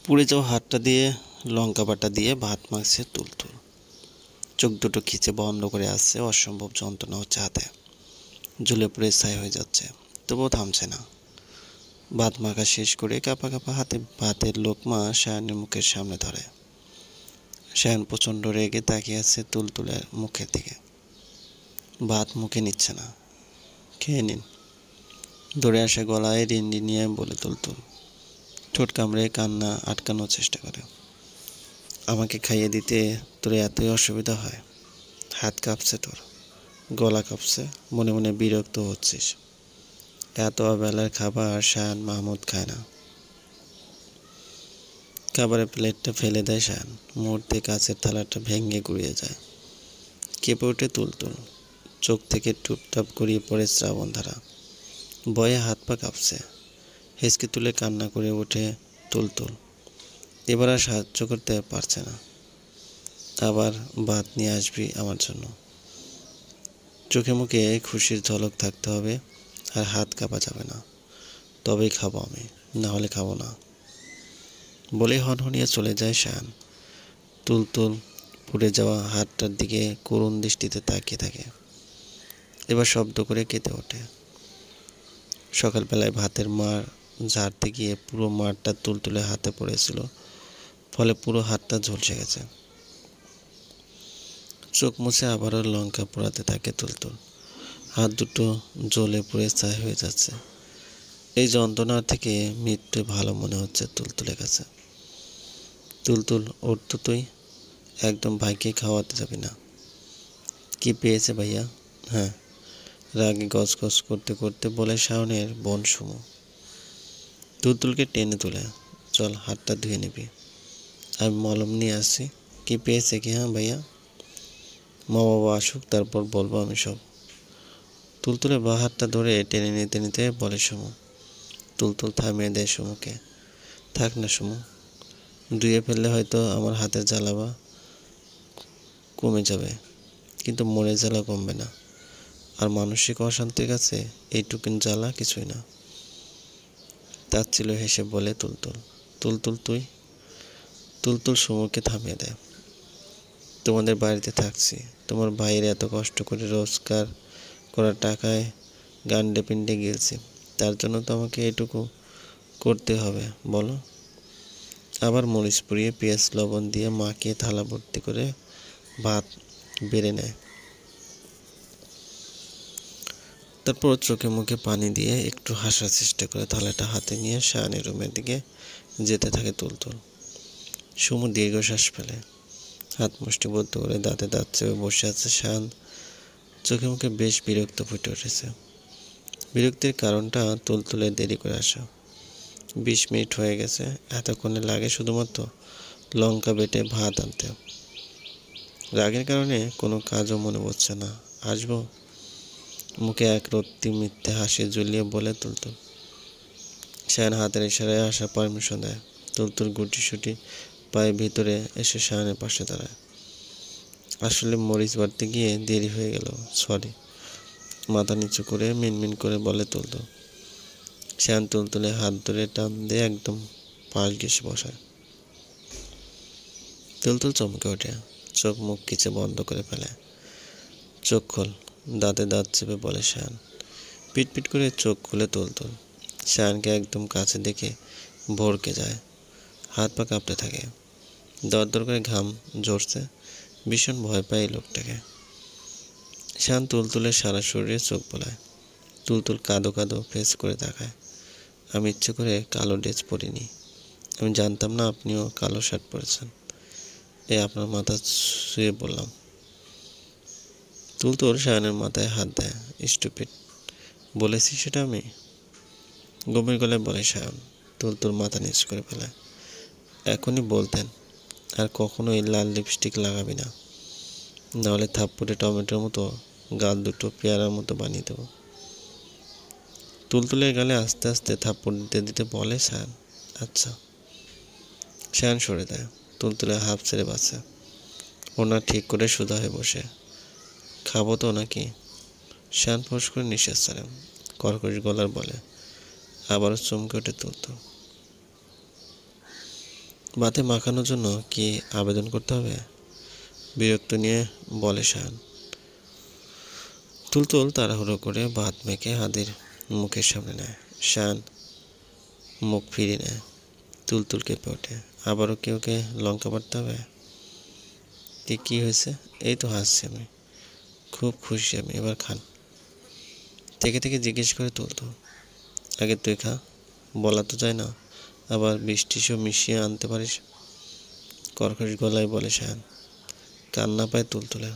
পুড়ে যাওয়া হাতটা দিয়ে লঙ্কা বাটা দিয়ে ভাত মাখছে তুলতুল। চোখ দুটো খিচে বন্ধ করে আসছে, অসম্ভব যন্ত্রণা হচ্ছে হাতে, ঝুলে পুড়ে ছাই হয়ে যাচ্ছে, তবুও থামছে না। ভাত মাখা শেষ করে কাঁপা কাঁপা হাতে ভাতের লোকমা সায়নের মুখের সামনে ধরে। সায়ন প্রচণ্ড রেগে তাকিয়ে আছে তুলতুলের মুখের দিকে। ভাত মুখে নিচ্ছে না। খেয়ে নিন, ধরে আসা গলায় রিন্ডি নিয়ে বলে তুলতুল। ঠোঁট কামড়ে কান্না আটকানোর চেষ্টা করে। আমাকে খাইয়ে দিতে তোর এতই অসুবিধা হয়? হাত কাঁপছে তোর, গলা কাঁপছে, মনে মনে বিরক্ত হচ্ছিস। এত অবেলার খাবার সায়ন মাহমুদ খায় না। খাবারের প্লেটটা ফেলে দেয় সায়ন। মুহূর্তে কাছের থালাটা ভেঙে গুড়িয়ে যায়। কেঁপে ওঠে তুলতুল। চোখ থেকে টুপটাপ গড়িয়ে পড়ে শ্রাবণধারা। ভয়ে হাত পা কাঁপছে। হেঁচকে তুলে কান্না করে ওঠে তুলতুল। এবার আর সাহায্য করতে পারছে না। আবার ভাত নিয়ে আসবি আমার জন্য। চোখে মুখে খুশির ঝলক থাকতে হবে, আর হাত কাঁপা যাবে না। তবেই খাবো আমি, না হলে খাবো না। বলে হনহনিয়ে চলে যায় সায়ন। তুলতুল পুড়ে যাওয়া হাতটার দিকে করুণ দৃষ্টিতে তাকিয়ে থাকে। এবার শব্দ করে কেঁদে ওঠে। সকালবেলায় ভাতের মাড় ঝাড়তে গিয়ে পুরো মাড়টা তুলতুলে হাতে পড়েছিল, ফলে পুরো হাতটা ঝলসে গেছে। চোখ মুছে আবারও লঙ্কা পোড়াতে থাকে তুলতুল। হাত দুটো জ্বলে পুড়ে ছাই হয়ে যাচ্ছে। এই যন্ত্রণা থেকে মৃত্যু ভালো মনে হচ্ছে তুলতুলের কাছে। তুলতুল, ওর তো তুই একদম ভাইকে খাওয়াতে যাবি না? কি পেয়েছে ভাইয়া? হ্যাঁ, রাগে গজগজ করতে করতে বলে শাওনের বোন সুমু। তুলতুলকে টেনে তুলে, চল হাতটা ধুয়ে নিবি, আমি মলম নিয়ে আসছি। কি পেয়েছে কি? হ্যাঁ ভাইয়া, মা বাবা আসুক, তারপর বলবো আমি সব। তুলতুলের বা হাতটা ধরে টেনে নিতে নিতে বলে সুমু। তুলতুল থামিয়ে দেয় সুমুকে। থাক না সুমু, ধুয়ে ফেললে হয়তো আমার হাতের জ্বালা বা কমে যাবে, কিন্তু মনের জ্বালা কমবে না। আর মানসিক অশান্তির কাছে এইটুকুন জ্বালা কিছুই না। তাচ্ছিল হেসে বলে তুলতুল। তুলতুল তুই? তুলতুল সুমুকে থামিয়ে দেয়। তোমাদের বাড়িতে থাকছি, তোমার ভাইয়ের এত কষ্ট করে রোজগার করা টাকায় গান্ডে পিন্ডে গিয়েছি, তার জন্য তো আমাকে এটুকু করতে হবে বলো? আবার মরিচ পুড়িয়ে পেঁয়াজ লবণ দিয়ে মাখিয়ে থালা ভর্তি করে ভাত বেড়ে নেয়। তারপর চোখে মুখে পানি দিয়ে একটু হাসার চেষ্টা করে থালাটা হাতে নিয়ে শায়নের রুমের দিকে যেতে থাকে তুলতুল। সুমু দীর্ঘশ্বাস ফেলে। হাত মুষ্টিবদ্ধ করে দাঁতে দাঁত চেপে বসে আছে শায়ন। চোখে মুখে বেশ বিরক্ত ফুটে উঠেছে। বিরক্তির কারণটা তুলতুলের দেরি করে আসা। 20 মিনিট হয়ে গেছে, এতক্ষণে লাগে শুধুমাত্র লঙ্কা বেটে ভাত আনতে। রাগের কারণে কোনো কাজও মনে পড়ছে না। আসবো? মুখে এক রত্তি মিথ্যে হাসি ঝুলিয়ে বলে তুলতুল। শায়ন হাতের ইশারায় আসার পারমিশন দেয়। তুলতুল গুটিসুটি পায়ে ভিতরে এসে শায়নের পাশে দাঁড়ায়। আসলে মরিচ বাড়তে গিয়ে দেরি হয়ে গেল, সরি। মাথা নিচু করে মিনমিন করে বলে তুলতুল। শায়ন তুলতুলে হাত ধরে টান দিয়ে একদম পাশ ঘেঁষে বসায়। তুলতুল চমকে ওঠে, চোখ মুখ খিচে বন্ধ করে ফেলে। চোখ খোল, দাঁতে দাঁত চেপে বলে শায়ন। পিটপিট করে চোখ খুলে তুলতুল। শায়নকে একদম কাছে দেখে ভড়কে যায়। হাত পা কাঁপতে থাকে, দরদর করে ঘাম ঝরছে। ভীষণ ভয় পায় এই লোকটাকে। শায়ন তুলতুলের সারা শরীরে চোখ বোলায়। তুলতুল কাঁদো কাঁদো ফেস করে তাকায়। আমি ইচ্ছে করে কালো ড্রেস পরিনি, আমি জানতাম না আপনিও কালো শার্ট পরেছেন। আপনার মাথা শুয়ে বললাম। তুলতুল শায়নের মাথায় হাত দেয়। স্টুপিড, বলেছি সেটা আমি? গভীর গলায় বলে শায়ন। তুলতুল মাথা নিচু করে ফেলায়। এখনই বলতেন, আর কখনোই লাল লিপস্টিক লাগাবি না, নাহলে থাপ্পড়ে টমেটোর মতো গাল দুটো পেয়ারার মতো বানিয়ে দেবো। তুলতুলের গালে আস্তে আস্তে থাপ্পড় দিতে দিতে বলে শায়ন, আচ্ছা। শায়ন সরে দেয়। তুলতুলে হাফ ছেড়ে বাঁচে। ওনা ঠিক করে সোজা হয়ে বসে। খাবো তো নাকি? শায়ন ফোঁস করে নিঃশ্বাস ছাড়ে, কর্কশ গলার বলে। আবারও চমকে ওঠে তুলতুল। ভাতে মাখানোর জন্য কি আবেদন করতে হবে? বিরক্ত নিয়ে বলে শায়ান। তুলতুল তাড়াহুড়ো করে ভাত মেখে হাদির মুখের সামনে নেয়। শায়ান মুখ ফিরিয়ে নেয়। তুলতুল কেঁপে ওঠে। আবারও কি ওকে লঙ্কা বাটতে হবে? কি হয়েছে? এই তো হাসছি আমি, খুব খুশি আমি, এবার খান। থেকে থেকে জিজ্ঞেস করে তুলতুল। আগে তুই খা, বলা তো যায় না, আবার বৃষ্টিসও মিশিয়ে আনতে পারিস, কর্কশ গলায় বলে শায়ান। কান্না পায় তুলতুলের।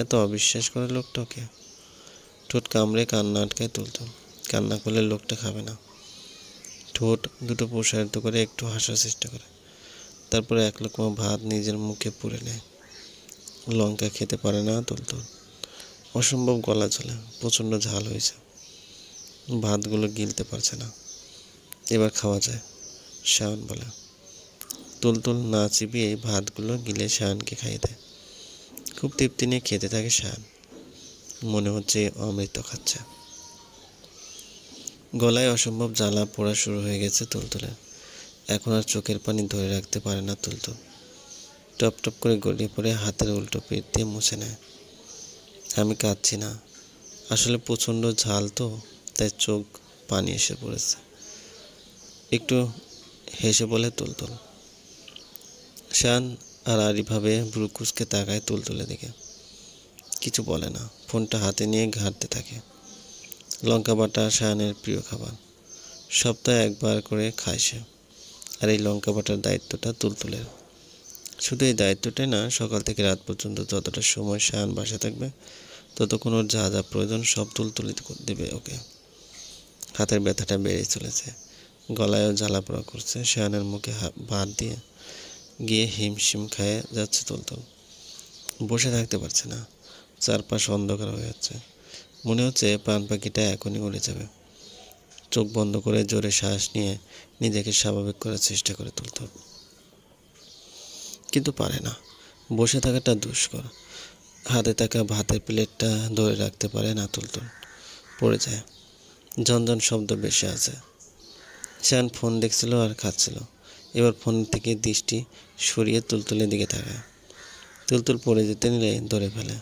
এত অবিশ্বাস করে লোকটা ওকে। ঠোঁট কামড়ে কান্না আটকায় তুলতুল। কান্না করলে লোকটা খাবে না। ঠোঁট দুটো প্রসারিত করে একটু হাসার চেষ্টা করে, তারপরে এক লোকমা ভাত নিজের মুখে পুরে নেয়। লঙ্কা খেতে পারে না তুলতুল, অসম্ভব গলা চলে, প্রচণ্ড ঝাল হয়েছে, ভাতগুলো গিলতে পারছে না। এবার খাওয়া যায়, শায়ান বলে। তুলতুল না চিবিয়ে ভাতগুলো গিলে শায়ানকে খাইয়ে দেয়। খুব তৃপ্তি নিয়ে খেতে থাকে শায়ান, মনে হচ্ছে অমৃত খাচ্ছে। গলায় অসম্ভব জ্বালা পোড়া শুরু হয়ে গেছে তুলতুলের। এখন আর চোখের পানি ধরে রাখতে পারে না তুলতুল। টপ টপ করে গড়িয়ে পড়ে হাতের উল্টো পিঠ দিয়ে মুছে নেয়। আমি কাঁদছি না, আসলে প্রচণ্ড ঝাল তো, তাই চোখ পানি এসে পড়েছে, একটু হেসে বলে তুলতুল। শায়ান আড়াআড়িভাবে ভ্রু কুঁচকে তাকায় তুলতুলের দিকে, কিছু বলে না। ফোনটা হাতে নিয়ে ঘাঁটতে থাকে। লঙ্কা বাটা শায়ানের প্রিয় খাবার, সপ্তাহে একবার করে খায় সে। আর এই লঙ্কা বাটার দায়িত্বটা তুলতুলের। শুধু এই দায়িত্বটাই না, সকাল থেকে রাত পর্যন্ত যতটা সময় শায়ান বাসা থাকবে ততক্ষণ ওর যা যা প্রয়োজন সব তুলতুলি দেবে ওকে। হাতের ব্যথাটা বেড়েই চলেছে, গলায়ও জ্বালা পোড়া করছে। শায়ানের মুখে ভাত দিয়ে গিয়ে হিমশিম খেয়ে যাচ্ছে তুলতুল। বসে থাকতে পারছে না, চারপাশ অন্ধকার হয়ে যাচ্ছে। মনে হচ্ছে প্রাণ পাখিটা এখনই উড়ে যাবে। চোখ বন্ধ করে জোরে শ্বাস নিয়ে নিজেকে স্বাভাবিক করার চেষ্টা করে তুলতুল, কিন্তু পারে না। বসে থাকাটা দুষ্কর। হাতে থাকা ভাতের প্লেটটা ধরে রাখতে পারে না তুলতুল, পড়ে যায়। ঝনঝন শব্দ বেশি আছে। শায়ান ফোন দেখছিল আর খাচ্ছিল। এবার ফোন থেকে দৃষ্টি সরিয়ে তুলতুলের দিকে তাকায়। তুলতুল পড়ে যেতে নিলে ধরে ফেলে,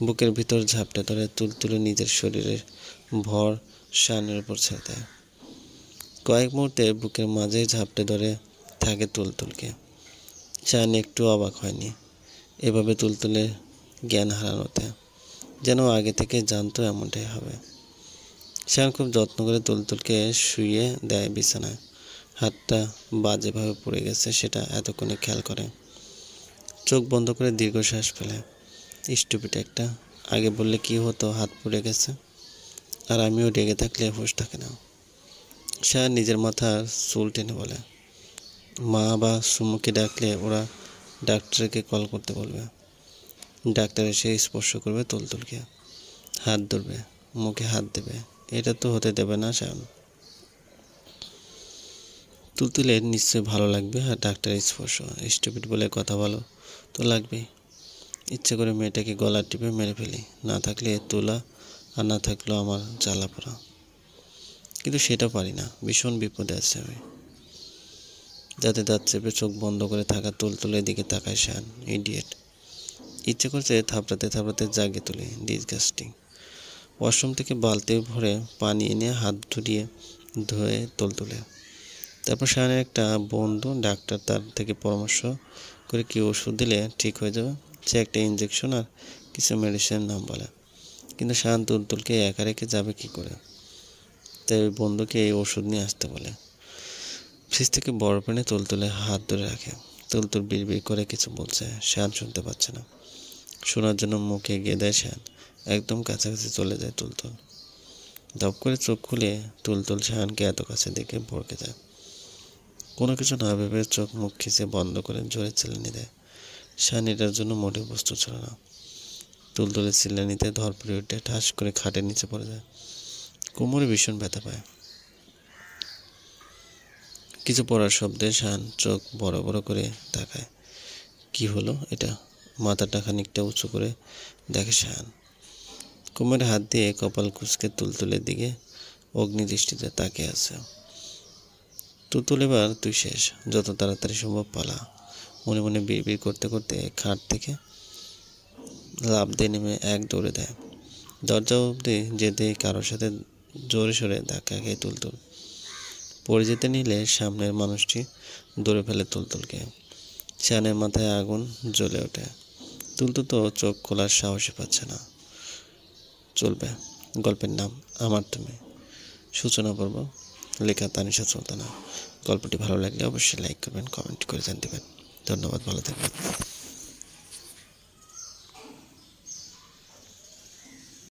বুকের ভিতর ঝাপটে ধরে তুলতুলে নিজের শরীরের ভর শায়ানের উপর ছেড়ে দেয়। কয়েক মুহূর্তে বুকের মাঝেই ঝাপটে ধরে থাকে তুলতুলকে। শায়ান একটু অবাক হয়নি এভাবে তুলতুলের জ্ঞান হারানোতে, যেন আগে থেকে জানতো এমনটাই হবে। শায়ান খুব যত্ন করে তুলতুলকে শুইয়ে দেয় বিছানায়। হাতটা বাজেভাবে পড়ে গেছে সেটা এতক্ষণে খেয়াল করে। চোখ বন্ধ করে দীর্ঘশ্বাস ফেলে। স্টুপিড একটা, আগে বললে কি হতো, হাত পড়ে গেছে। আর আমিও রেগে থাকলে হুঁশ থাকে না। শায়ান নিজের মাথার চুল টেনে বলে, মা বা সুমুকে ডাকলে ওরা ডাক্তারকে কল করতে বলবে। ডাক্তার এসে স্পর্শ করবে তুলতুলকে, হাত ধরবে, মুখে হাত দেবে। এটা তো হতে দেবে না শায়ান। তুলতুলের নিশ্চয়ই ভালো লাগবে আর ডাক্তারের স্পর্শ। স্টুপিড বলে কথা ভালো তো লাগবেই। ইচ্ছে করে মেয়েটাকে গলা টিপে মেরে ফেলি, না থাকলে তোলা আর না থাকলেও আমার জ্বালা পোড়া। কিন্তু সেটা পারি না, ভীষণ বিপদে আছে আমি। যাতে দাঁত চেপে চোখ বন্ধ করে থাকা তুলতুলের দিকে তাকায় শায়ান। ইডিয়েট। ইচ্ছে করছে থাপড়াতে থাপড়াতে জাগিয়ে তুলি। ডিসগাস্টিং। ওয়াশরুম থেকে বালতি ভরে পানি এনে হাত ধুয়ে তুলতুলে। তারপর শায়ানের একটা বন্ধু ডাক্তার, তার থেকে পরামর্শ করে কি ওষুধ দিলে ঠিক হয়ে যাবে। সে একটা ইঞ্জেকশন আর কিছু মেডিসিনের নাম বলে। কিন্তু শায়ান তুলতুলকে একা রেখে যাবে কি করে, তাই ওই বন্ধুকে এই ওষুধ নিয়ে আসতে বলে। ফ্রিজ থেকে বরফ এনে তুলতুলে হাত ধরে রাখে। তুলতুল বিড়বিড় করে কিছু বলছে, শায়ান শুনতে পাচ্ছে না। শোনার জন্য মুখে এগিয়ে দেয় শায়ান। একদম কাছাকাছি চলে যায় তুলতুল। ধপ করে চোখ খুলে তুলতুল শায়ানকে এত কাছে দেখে ভড়কে যায়। কোনো কিছু না ভেবে চোখ মুখ খিচে বন্ধ করে জোরে চিল্লানি দেয়। শায়ান এটার জন্য মোটেও প্রস্তুত ছিল না। তুলতুলের চিল্লানিতে ধরপড়ে উঠে ঠাস করে খাটের নিচে পড়ে যায়। কোমরে ভীষণ ব্যথা পায়। কিছু পড়ার শব্দে শায়ান চোখ বড় বড় করে তাকায়। কি হলো এটা? মাথাটা খানিকটা উঁচু করে দেখে শায়ান। কোমরে হাত দিয়ে কপাল কুঁচকে তুলতুলের দিকে অগ্নিদৃষ্টিতে তাকিয়ে আছে। তুলতুল এবার তুই শেষ, যত তাড়াতাড়ি সম্ভব পালা। মনে মনে বিড়বিড় করতে করতে খাট থেকে লাফ দিয়ে নেমে এক দৌড়ে দেয়। দরজা অবধি যেতেই কারোর সাথে জোরে সোরে ধাক্কা খেয়ে তুলতুল পড়ে যেতে নিলে সামনের মানুষটি ধরে ফেলে তুলতুলকে। চানের মাথায় আগুন জ্বলে ওঠে। তুলতুল তো চোখ খোলার সাহসই পাচ্ছে না। চলবে। গল্পের নাম আমার তুমি। সূচনা পর্ব, লেখা তানিশা সুলতানা। গল্পটি ভালো লাগলে অবশ্যই লাইক করবেন, কমেন্ট করে জানিয়ে দেবেন। ধন্যবাদ, ভালো থাকবেন।